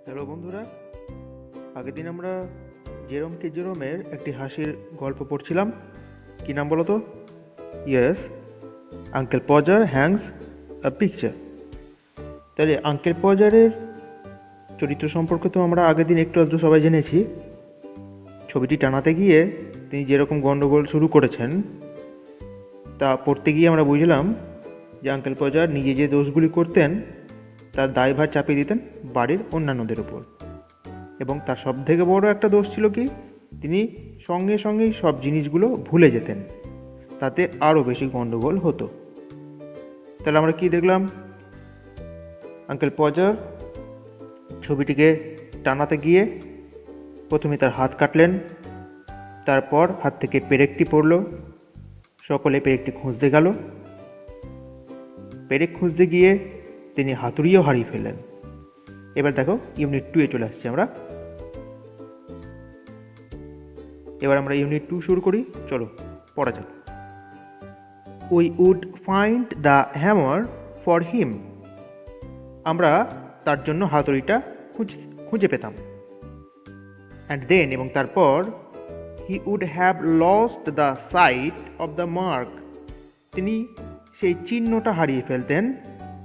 Hello বন্ধুরা, আগের দিন আমরা জেরোমের একটি হাসির গল্প পড়ছিলাম। কি নাম বলো তো? ইয়েস, আঙ্কেল পজার হ্যাংস আ পিকচার। তাহলে আঙ্কেল পজারের চরিত্র সম্পর্কে তো আমরা আগের দিন একটু আধটু সবাই জেনেছি। ছবিটি টানাতে গিয়ে তিনি যেরকম গন্ডগোল শুরু করেছেন তা পড়তে গিয়ে আমরা বুঝলাম যে আঙ্কেল পজার নিজে যে দোষগুলি করতেন তার দায়ভার চাপিয়ে দিতেন বাড়ির অন্যান্যদের উপর। এবং তার সব থেকে বড় একটা দোষ ছিল কি, তিনি সঙ্গে সঙ্গেই সব জিনিসগুলো ভুলে যেতেন, তাতে আরও বেশি গন্ডগোল হতো। তাহলে আমরা কি দেখলাম? আঙ্কেল পজার ছবিটিকে টানাতে গিয়ে প্রথমে তার হাত কাটলেন, তারপর হাত থেকে পেরেকটি পড়ল, সকলে পেরেকটি খুঁজতে গেল। পেরেক খুঁজতে গিয়ে তিনি হাতুড়িও হারিয়ে ফেললেন। এবার দেখো ইউনিট 2 এ চলে আসছি আমরা। এবার আমরা ইউনিট 2 শুরু করি, চলো পড়া যাক। We would find the hammer for him. আমরা তার জন্য হাতুড়িটা খুঁজে পেতাম। অ্যান্ড দেন, এবং তারপর, he would have lost the sight of the mark. তিনি সেই চিহ্নটা হারিয়ে ফেলতেন।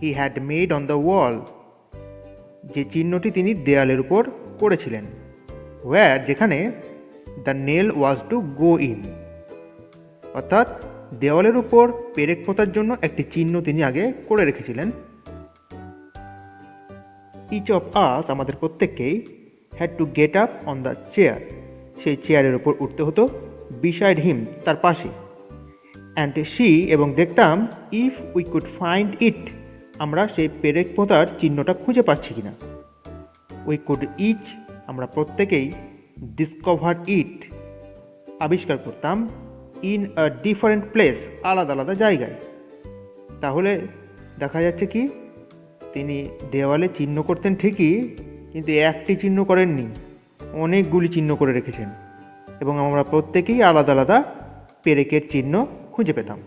He had made on the wall, যে চিহ্নটি তিনি দেয়ালের উপর করেছিলেন। ওয়্যার, যেখানে the nail was to go in, অর্থাৎ দেওয়ালের উপর পেরেক পোঁতার জন্য একটি চিহ্ন তিনি আগে করে রেখেছিলেন। ইচ অফ আস, আমাদের প্রত্যেককেই, had to get up on the chair, সেই চেয়ারের উপর উঠতে হতো, বিসাইড হিম, তার পাশে। অ্যান্ড সি, এবং দেখতাম, if we could find it, আমরা সেই পেরেক পোঁতার চিহ্নটা খুঁজে পাচ্ছি কিনা। উই কুড ইচ, আমরা প্রত্যেকেই, ডিসকভার ইট, আবিষ্কার করতাম, ইন আ ডিফারেন্ট প্লেস, আলাদা আলাদা জায়গায়। তাহলে দেখা যাচ্ছে কি, তিনি দেওয়ালে চিহ্ন করতেন ঠিকই, কিন্তু একটি চিহ্ন করেননি, অনেকগুলি চিহ্ন করে রেখেছেন, এবং আমরা প্রত্যেকেই আলাদা আলাদা পেরেকের চিহ্ন খুঁজে পেতাম।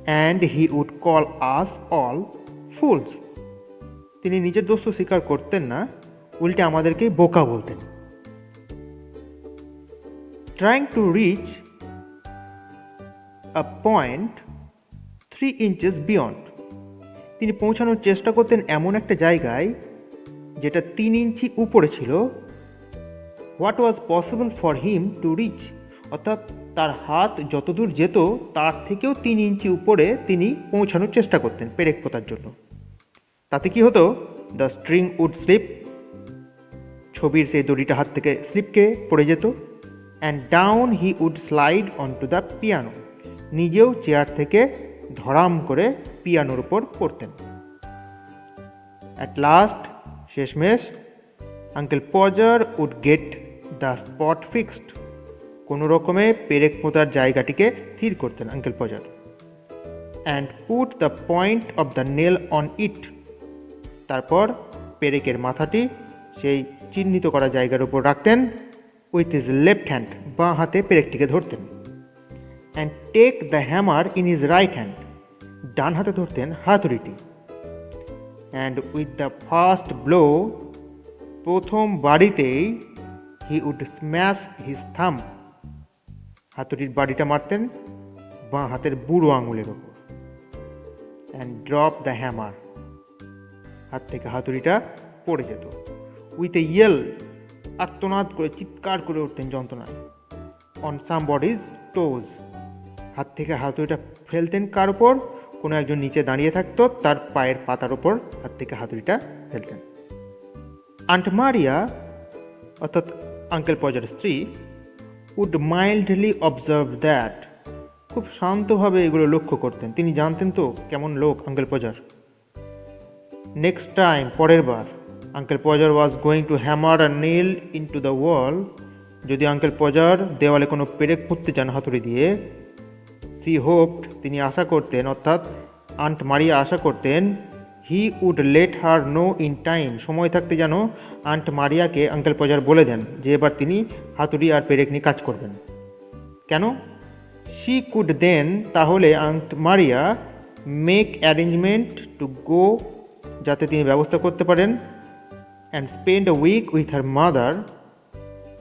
And he would call us all fools, তিনি নিজের দোষ স্বীকার করতেন না, উল্টে আমাদেরকেই বোকা বলতেন। Trying to reach a point 3 inches beyond, তিনি পৌঁছানোর চেষ্টা করতেন এমন একটা জায়গায় যেটা 3 ইঞ্চি উপরে ছিল। What was possible for him to reach, অর্থাৎ তার হাত যতদূর যেত তার থেকেও 3 ইঞ্চি উপরে তিনি পৌঁছানোর চেষ্টা করতেন পেরেক পোঁতার জন্য। তাতে কি হতো? দ্য স্ট্রিং উড স্লিপ, ছবির সেই দড়িটা হাত থেকে স্লিপকে পড়ে যেত। And down he would slide on to the piano, নিজেও চেয়ার থেকে ধরাম করে পিয়ানোর উপর পড়তেন। অ্যাট লাস্ট, শেষমেশ, uncle Podger would get the spot fixed, কোনো রকমে পেরেক পোঁতার জায়গাটিকে স্থির করতেন uncle Podger. And put the point of the nail on it, তারপর পেরেকের মাথাটি সেই চিহ্নিত করা জায়গার উপর রাখতেন। উইথ হিজ লেফট হ্যান্ড, বাঁ হাতে পেরেকটিকে ধরতেন। And take the hammer in his right hand, ডান হাতে ধরতেন হাতুড়িটি। And with the first blow, প্রথম বাড়িতেই, he would smash his thumb, হাতুড়ির বাড়িটা মারতেন বাঁ হাতের বুড়ো আঙুলের ওপর। অ্যান্ড ড্রপ দ্য হ্যামার, হাত থেকে হাতুড়িটা পড়ে যেত। উইথ এ ইয়েল, আর্তনাদ করে চিৎকার করে উঠতেন যন্ত্রণায়। অন সামবডিজ টোজ, হাত থেকে হাতুড়িটা ফেলতেন কার ওপর? কোনো একজন নিচে দাঁড়িয়ে থাকতো, তার পায়ের পাতার ওপর হাত থেকে হাতুড়িটা ফেলতেন। আন্ট মারিয়া, অর্থাৎ আঙ্কেল পজার স্ত্রী, উড মাইল্ডলি অবজার্ভ দ্যাট, খুব শান্তভাবে এগুলো লক্ষ্য করতেন, তিনি জানতেন তো কেমন লোক আঙ্কেল পজার। নেক্সট টাইম, পরের বার, Uncle Podger was going to hammer a nail into the wall, যদি আঙ্কেল পজার দেওয়ালে কোনো পেরেক পুঁততে চান হাতুড়ি দিয়ে, সি হোপড, তিনি আশা করতেন, অর্থাৎ আন্ট মারিয়া আশা করতেন, he would let her know in time, সময় থাকতে যেন আন্ট মারিয়াকে আঙ্কেল পজার বলে দেন যে এবার তিনি হাতুড়ি আর পেরেক নিয়ে কাজ করবেন। কেন? শি কুড দেন, তাহলে aunt Maria make arrangement to go, যাতে তিনি ব্যবস্থা করতে পারেন and spend a week with her mother,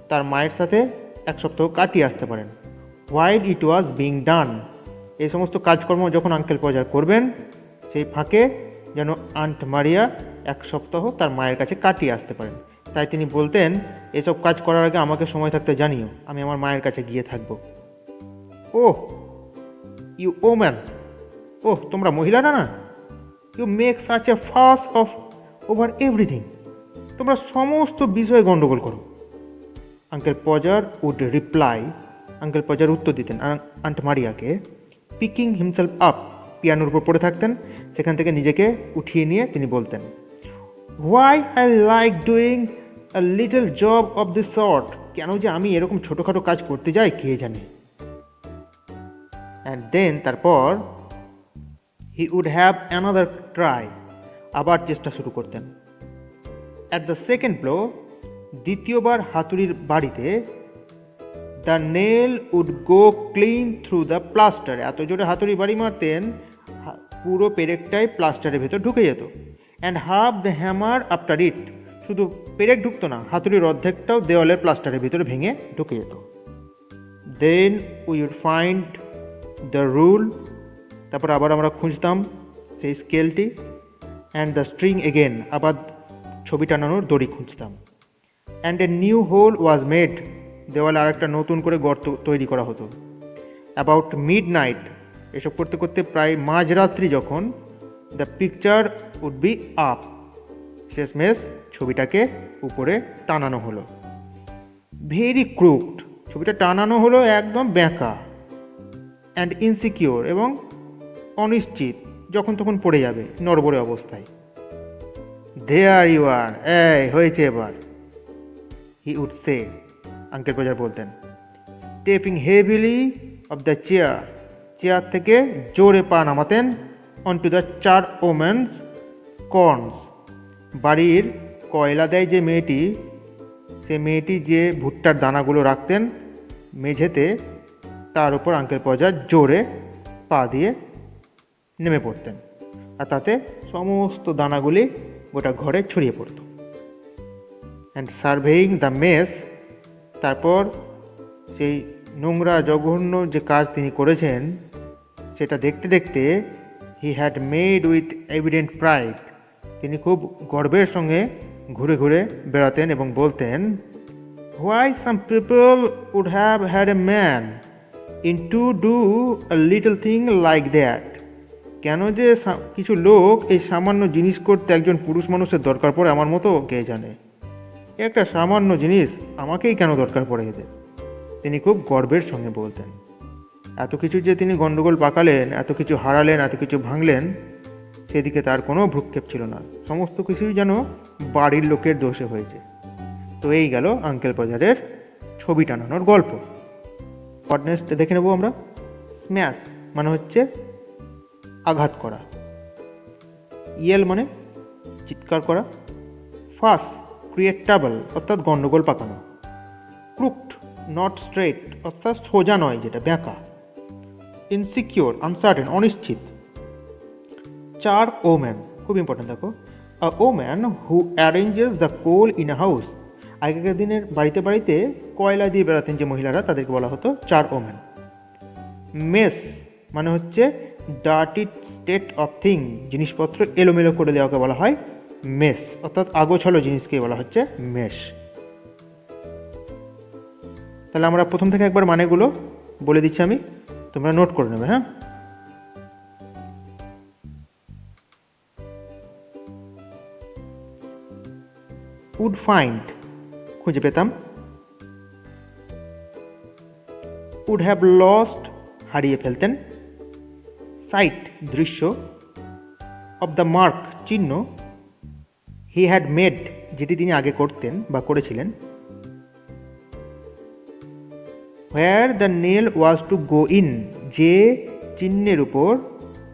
তার মায়ের সাথে এক সপ্তাহ কাটিয়ে আসতে পারেন। While it was being done, এই সমস্ত কাজকর্ম যখন আঙ্কেল পজার করবেন সেই ফাঁকে যেন আন্ট মারিয়া এক সপ্তাহ তার মায়ের কাছে কাটিয়ে আসতে পারেন। তাই তিনি বলতেন, এসব কাজ করার আগে আমাকে সময় থাকতে জানিও, আমি আমার মায়ের কাছে গিয়ে থাকবো। ওহ ইউ ওম্যান, ওহ তোমরা মহিলারা না, you make such a fuss of over everything, তোমরা সমস্ত বিষয়ে গন্ডগোল করো। Uncle Podger would reply, Uncle Podger উত্তর দিতেন আন্ট মারিয়াকে, পিকিং হিমসেলফ আপ, পিয়ানোর উপর পড়ে থাকতেন, সেখান থেকে নিজেকে উঠিয়ে নিয়ে তিনি বলতেন, why I like doing a little job of this sort, কেন যে আমি এরকম ছোটোখাটো কাজ করতে যাই কে জানে। অ্যান্ড দেন তারপর he would have another try, আবার চেষ্টা শুরু করতেন। অ্যাট দ্য সেকেন্ড ব্লো, দ্বিতীয়বার হাতুড়ির বাড়িতে, the nail would go clean through the plaster, এত জোরে হাতুড়ি বাড়ি মারতেন পুরো পেরেকটাই প্লাস্টারের ভেতর ঢুকে যেত। And half the hammer after ইট, শুধু পেরেক ঢুকতো না, হাতুড়ির অর্ধেকটাও দেওয়ালের প্লাস্টারের ভিতরে ভেঙে ঢুকে যেত। Then we would find the rule, তারপর আবার আমরা খুঁজতাম সেই স্কেলটি, অ্যান্ড দ্য স্ট্রিং এগেন, আবার ছবি টানানোর দড়ি খুঁজতাম। And a new hole was made, দেওয়ালে আর একটা নতুন করে গর্ত তৈরি করা হতো। অ্যাবাউট মিড নাইট, এসব করতে করতে প্রায় মাঝরাত্রি যখন, the picture would be up, শেষমেশ ছবিটাকে উপরে টানানো হলো। ভেরি ক্রুকড, ছবিটা টানানো হলো একদম বেঁকা। অ্যান্ড ইনসিকিওর, এবং অনিশ্চিত, যখন তখন পড়ে যাবে নড়বড়ে অবস্থায়। দেয়ার ইউ আর, এই হয়েছে এবার, হি উড সে, আঙ্কেল পজার বলতেন, stepping heavily of the chair, chair থেকে জোরে পা নামাতেন, অন টু দ্য চার ওমেন্স কর্নস, বাড়ির কয়লা দেয় যে মেয়েটি, সে মেয়েটি যে ভুট্টার দানাগুলো রাখতেন মেঝেতে, তার উপর আঙ্কেল পজার জোরে পা দিয়ে নেমে পড়তেন, আর তাতে সমস্ত দানাগুলি গোটা ঘরে ছড়িয়ে পড়ত। অ্যান্ড সার্ভেইং দ্য মেস, তারপর সেই নোংরা জঘন্য যে কাজ তিনি করেছেন সেটা দেখতে দেখতে, he had made with evident pride, তিনি খুব গর্বের সঙ্গে ঘুরে ঘুরে বেড়াতেন এবং বলতেন, why some people would have had a man in to do a little thing like that, কেন যে কিছু লোক এই সামান্য জিনিস করতে একজন পুরুষ মানুষের দরকার পড়ে আমার মতো, কে জানে, একটা সামান্য জিনিস আমাকেই কেন দরকার পড়ে এদের, তিনি খুব গর্বের সঙ্গে বলতেন। এত কিছু যে তিনি গন্ডগোল পাকালেন, এত কিছু হারালেন, এত কিছু ভাঙলেন, সেদিকে তার কোনো ভ্রুক্ষেপ ছিল না, সমস্ত কিছুই যেন বাড়ির লোকের দোষে হয়েছে। তো এই গেল আঙ্কেল পজারের ছবি টানানোর গল্প। হোয়াট নেক্সট দেখে নেব আমরা। স্ম্যাশ মানে হচ্ছে আঘাত করা, ইয়েল মানে চিৎকার করা, ফাস ক্রিয়েট ট্রাবল অর্থাৎ গন্ডগোল পাকানো, ক্রুকড নট স্ট্রেট অর্থাৎ সোজা নয়, যেটা বেঁকা, ইনসিকিওর আনসার্টেন অনিশ্চিত, চার ওম্যান খুব ইম্পর্টেন্ট, দেখো, a woman who arranges the coal in a house, আগেকার দিনের বাড়িতে বাড়িতে কয়লা দিয়ে বেড়াতেন যে মহিলারা, তাদেরকে বলা হতো চার ওম্যান। মেস মানে হচ্ছে ডার্টি স্টেট অফ থিং, জিনিসপত্র এলোমেলো করে দেওয়াকে বলা হয় মেস, অর্থাৎ আগোছালো জিনিসকে বলা হচ্ছে মেস। তাহলে আমরা প্রথম থেকে একবার মানেগুলো বলে দিচ্ছি আমি, তোমরা নোট করে নেবে। হ্যাঁ, উড ফাইন্ড খুঁজে পেতাম, উড হ্যাভ লস্ট হারিয়ে ফেলতেন, সাইট দৃশ্য, অফ দ্য মার্ক চিহ্ন, হি হ্যাড মেড যেটি তিনি আগে করতেন বা করেছিলেন, where the nail was to go in যে চিহ্নের উপর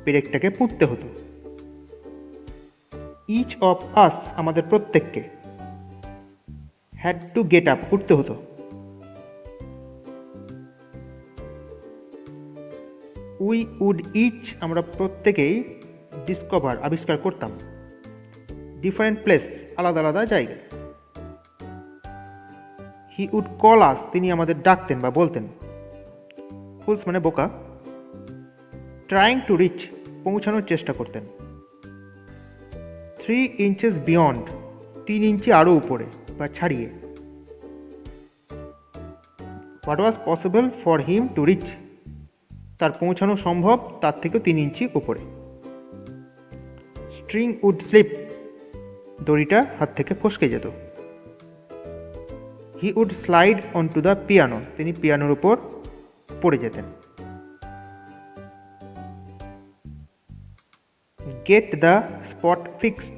পেরেকটাকে পুঁততে হতো, ইচ অফ আস আমাদের প্রত্যেককে, হ্যাড টু গেট আপ উঠতে হতো, উই উড ইচ আমরা প্রত্যেকেই ডিসকভার আবিষ্কার করতাম, ডিফারেন্ট প্লেস আলাদা আলাদা জায়গায়। হি উড কল আস, তিনি আমাদের ডাকতেন বা বলতেন। ফুলস মানে বোকা। ট্রাইং টু রিচ, পৌঁছানোর চেষ্টা করতেন। 3 inches বিয়ন্ড, 3 ইঞ্চি আরও উপরে বা ছাড়িয়ে। What was possible for him to reach, তার পৌঁছানো সম্ভব তার থেকেও 3 ইঞ্চি উপরে। স্ট্রিং উড স্লিপ, দড়িটা হাত থেকে ফসকে যেত। He would slide on to the piano, তিনি পিয়ানোর উপর পড়ে যেতেন। গেট দ্য স্পট ফিক্সড,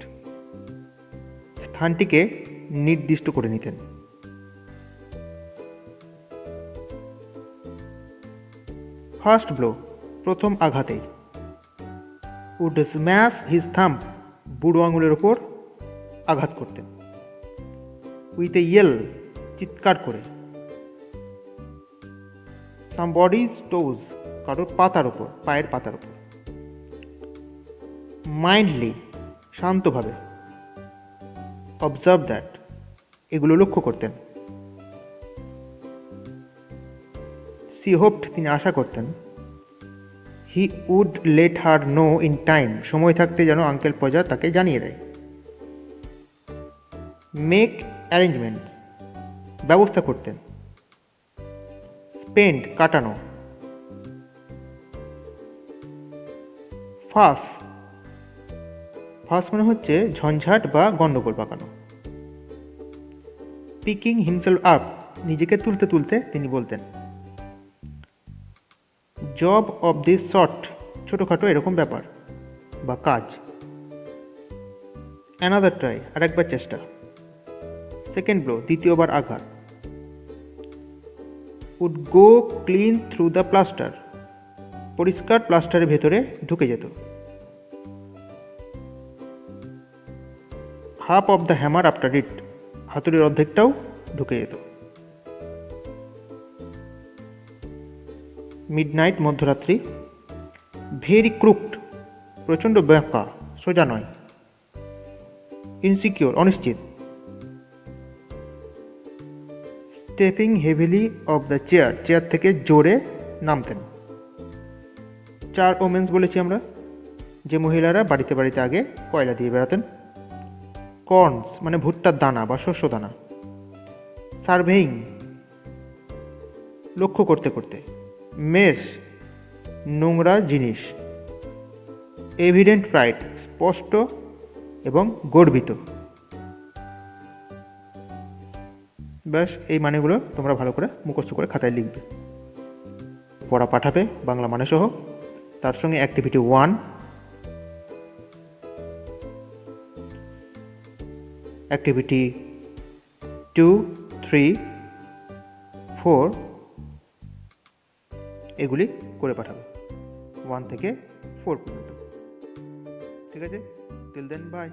স্থানটিকে নির্দিষ্ট করে নিতেন। ফার্স্ট ব্লো, প্রথম আঘাতেই। উড স্ম্যাশ হিজ থাম্ব, বুড়ো আঙুলের ওপর আঘাত করতেন। উইথ এ ইয়েল, চিৎকার করে। সামবডিজ টোজ, কারোর পাতার ওপর, পায়ের পাতার ওপর। মাইন্ডলি, শান্তভাবে। অবজার্ভ দ্যাট, এগুলো লক্ষ্য করতেন। সি হোপড, তিনি আশা করতেন। He would let her know in time, সময় থাকতে যেন আঙ্কেল পজা তাকে জানিয়ে দেয়। মেক অ্যারেঞ্জমেন্ট, ব্যবস্থা করতেন। স্পেন্ড, কাটানো। ফাস, ফাস মানে হচ্ছে ঝঞ্ঝাট বা গন্ডগোল পাকানো। পিকিং হিমসেলফ আপ, নিজেকে তুলতে তুলতে তিনি বলতেন। জব অফ দিস সর্ট, ছোটোখাটো এরকম ব্যাপার বা কাজ। অ্যানাদার ট্রাই, আরেকবার চেষ্টা। সেকেন্ড ব্লো, দ্বিতীয়বার আঘাত। Would go clean through the plaster, পরিষ্কার প্লাস্টারের ভেতরে ঢুকে যেত। Half of the hammer after it, হাতুড়ির অর্ধেকটাও ঢুকে যেত। মিডনাইট, মধ্যরাত্রি। ভেরি ক্রুকড, প্রচণ্ড বাঁকা, সোজা নয়। ইনসিকিউর, অনিশ্চিত। Stepping heavily of the chair, chair থেকে জোরে নামতেন। 4 ওমেন্স বলেছি আমরা, যে মহিলারা বাড়িতে বাড়িতে আগে কয়লা দিয়ে বেড়াতেন। কর্নস মানে ভুট্টার দানা বা শস্য দানা। সার্ভেইং, লক্ষ্য করতে করতে। মেস, নোংরা জিনিস। এভিডেন্ট প্রাইড, স্পষ্ট এবং গর্বিত। ব্যাস, এই মানেগুলো তোমরা ভালো করে মুখস্থ করে খাতায় লিখবে। পড়া পাঠাবে বাংলা মানে সহ, তার সঙ্গে অ্যাক্টিভিটি 1, অ্যাক্টিভিটি 2, 3, 4 এগুলি করে পাঠাবে 1 থেকে 4 পর্যন্ত। ঠিক আছে, টিল দেন বাই।